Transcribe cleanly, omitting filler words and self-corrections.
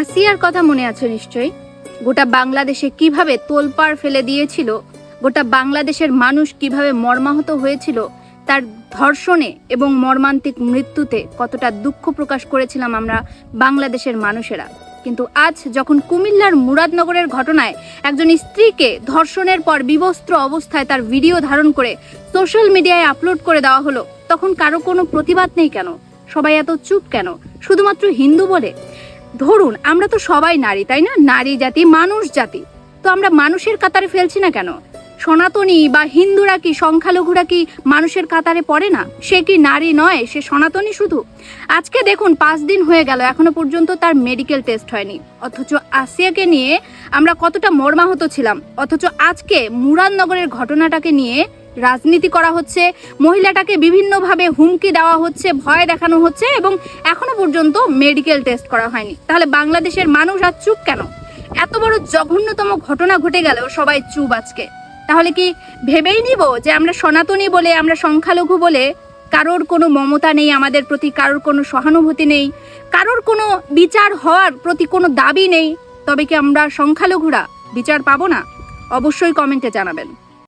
আসিয়ার কথা মনে আছে নিশ্চয়ই। গোটা বাংলাদেশে কিভাবে তোলপাড় ফেলে দিয়েছিল, গোটা বাংলাদেশের মানুষ কিভাবে মর্মাহত হয়েছিল, তার ধর্ষণে এবং মর্মান্তিক মৃত্যুতে কতটা দুঃখ প্রকাশ করেছিলাম আমরা বাংলাদেশের মানুষেরা। কিন্তু আজ যখন কুমিল্লার মুরাদনগরের ঘটনায় একজন স্ত্রীকে ধর্ষণের পর বিবস্ত্র অবস্থায় তার ভিডিও ধারণ করে সোশ্যাল মিডিয়ায় আপলোড করে দেওয়া হলো, তখন কারো কোনো প্রতিবাদ নেই কেন? সবাই এত চুপ কেন? শুধুমাত্র হিন্দু বলে? ধরুন আমরা তো সবাই নারী, তাই না? নারী জাতি, মানুষ জাতি, তো আমরা মানুষের কাতারে ফেলছি না কেন? সনাতনী বা হিন্দুরা কি, সংখ্যালঘুরা কি মানুষের কাতারে পড়ে না? সে কি নারী নয়? সে সনাতনী শুধু? আজকে দেখুন 5 দিন হয়ে গেল, এখনো পর্যন্ত তার মেডিকেল টেস্ট হয়নি। অথচ আসিয়াকে নিয়ে আমরা কতটা মর্মাহত ছিলাম, অথচ আজকে মুরাদনগরের ঘটনাটাকে নিয়ে রাজনীতি করা হচ্ছে, মহিলাটাকে বিভিন্নভাবে হুমকি দেওয়া হচ্ছে, ভয় দেখানো হচ্ছে, এবং এখনো পর্যন্ত মেডিকেল টেস্ট করা হয়নি। তাহলে বাংলাদেশের মানুষ আর চুপ কেন? এত বড় জঘন্যতম ঘটনা ঘটে গেলেও সবাই চুপ আজকে। তাহলে কি ভেবেই নিব যে আমরা সনাতনী বলে, আমরা সংখ্যালঘু বলে কারোর কোনো মমতা নেই আমাদের প্রতি, কারোর কোনো সহানুভূতি নেই, কারোর কোনো বিচার হওয়ার প্রতি কোনো দাবি নেই? তবে কি আমরা সংখ্যালঘুরা বিচার পাবো না? অবশ্যই কমেন্টে জানাবেন।